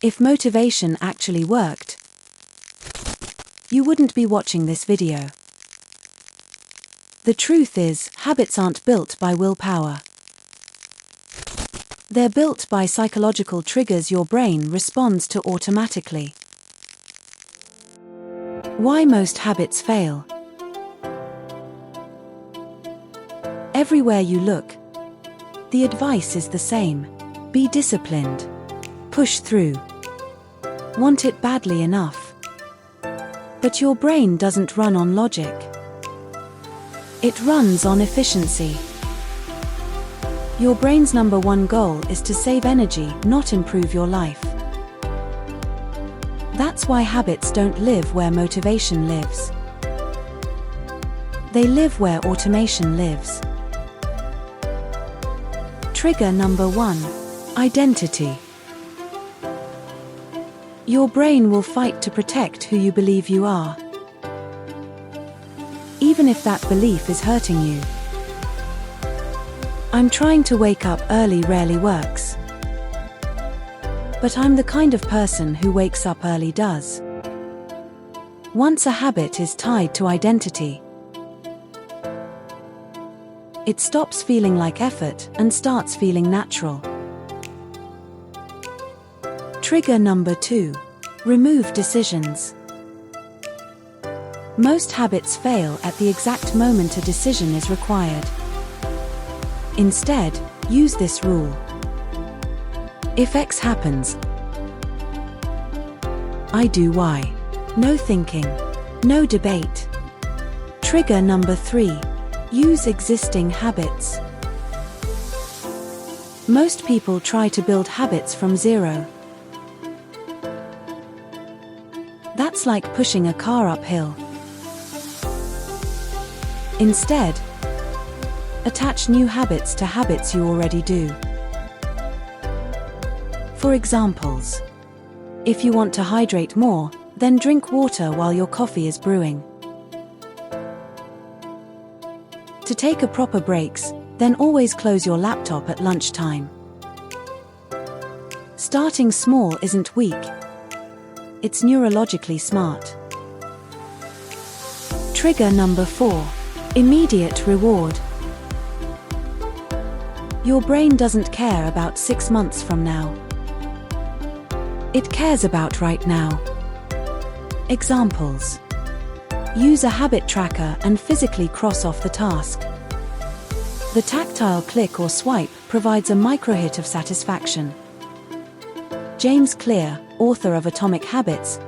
If motivation actually worked, you wouldn't be watching this video. The truth is, habits aren't built by willpower. They're built by psychological triggers your brain responds to automatically. Why most habits fail? Everywhere you look, the advice is the same. Be disciplined. Push through. Want it badly enough. But your brain doesn't run on logic. It runs on efficiency. Your brain's number one goal is to save energy, not improve your life. That's why habits don't live where motivation lives. They live where automation lives. Trigger number 1. Identity. Your brain will fight to protect who you believe you are, even if that belief is hurting you. I'm trying to wake up early rarely works. But I'm the kind of person who wakes up early does. Once a habit is tied to identity, it stops feeling like effort and starts feeling natural. Trigger number 2. Remove decisions. Most habits fail at the exact moment a decision is required. Instead, use this rule. If X happens, I do Y. No thinking. No debate. Trigger number 3. Use existing habits. Most people try to build habits from zero. That's like pushing a car uphill. Instead, attach new habits to habits you already do. For examples, if you want to hydrate more, then drink water while your coffee is brewing. To take a proper breaks, then always close your laptop at lunchtime. Starting small isn't weak. It's neurologically smart. Trigger number 4. Immediate reward. Your brain doesn't care about 6 months from now. It cares about right now. Examples. Use a habit tracker and physically cross off the task. The tactile click or swipe provides a micro-hit of satisfaction. James Clear, author of Atomic Habits,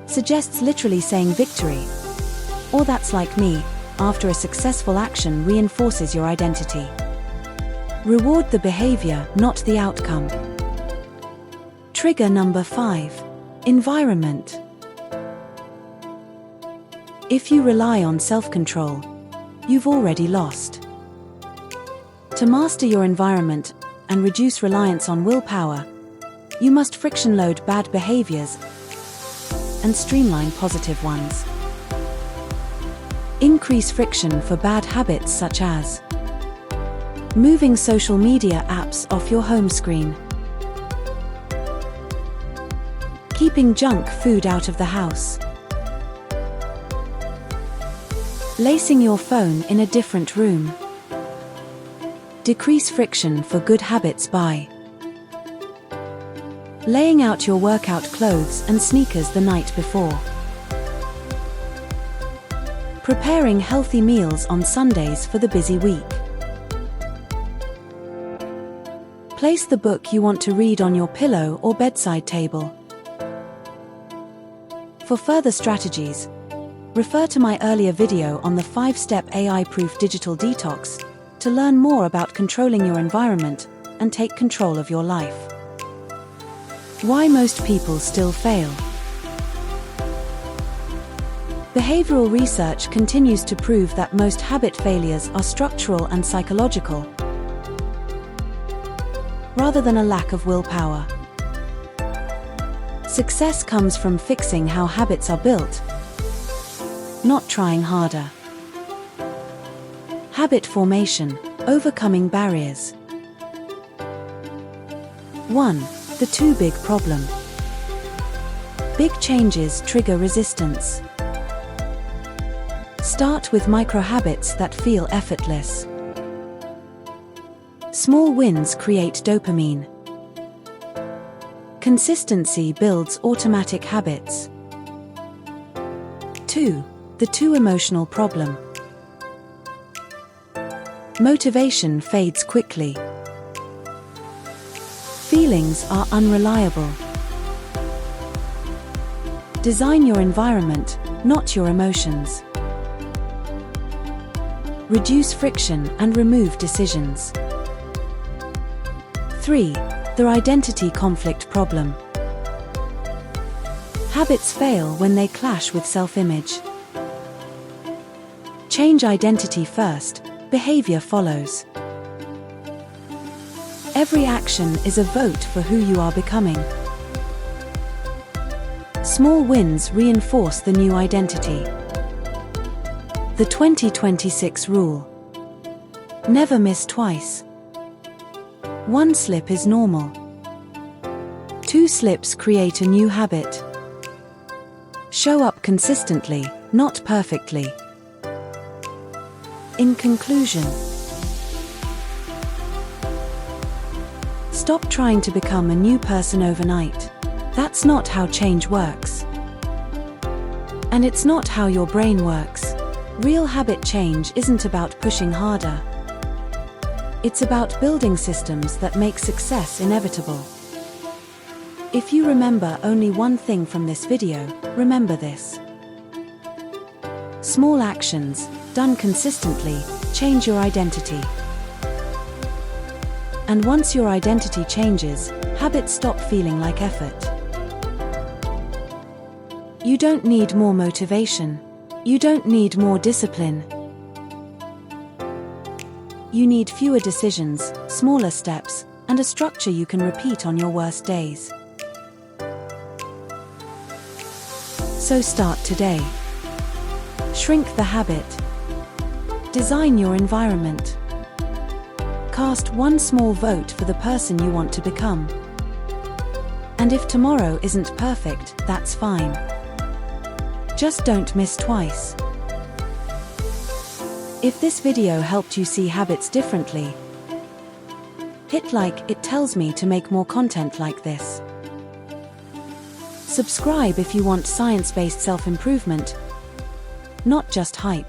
suggests literally saying victory, or that's like me, after a successful action reinforces your identity. Reward the behavior, not the outcome. Trigger number 5. Environment. If you rely on self-control, you've already lost. To master your environment and reduce reliance on willpower, you must friction load bad behaviors and streamline positive ones. Increase friction for bad habits such as moving social media apps off your home screen, keeping junk food out of the house, lacing your phone in a different room. Decrease friction for good habits by laying out your workout clothes and sneakers the night before, preparing healthy meals on Sundays for the busy week. Place the book you want to read on your pillow or bedside table. For further strategies, refer to my earlier video on the 5-step AI-proof digital detox to learn more about controlling your environment and take control of your life. Why most people still fail. Behavioral research continues to prove that most habit failures are structural and psychological, rather than a lack of willpower. Success comes from fixing how habits are built, not trying harder. Habit formation, overcoming barriers. 1. The too big problem. Big changes trigger resistance. Start with micro-habits that feel effortless. Small wins create dopamine. Consistency builds automatic habits. 2. The too emotional problem. Motivation fades quickly. Feelings are unreliable. Design your environment, not your emotions. Reduce friction and remove decisions. 3. The identity conflict problem. Habits fail when they clash with self-image. Change identity first, behavior follows. Every action is a vote for who you are becoming. Small wins reinforce the new identity. The 2026 rule. Never miss twice. 1 slip is normal. 2 slips create a new habit. Show up consistently, not perfectly. In conclusion, stop trying to become a new person overnight. That's not how change works. And it's not how your brain works. Real habit change isn't about pushing harder. It's about building systems that make success inevitable. If you remember only one thing from this video, remember this. Small actions, done consistently, change your identity. And once your identity changes, habits stop feeling like effort. You don't need more motivation. You don't need more discipline. You need fewer decisions, smaller steps, and a structure you can repeat on your worst days. So start today. Shrink the habit. Design your environment. Cast one small vote for the person you want to become. And if tomorrow isn't perfect, that's fine. Just don't miss twice. If this video helped you see habits differently, hit like. It tells me to make more content like this. Subscribe if you want science-based self-improvement, not just hype.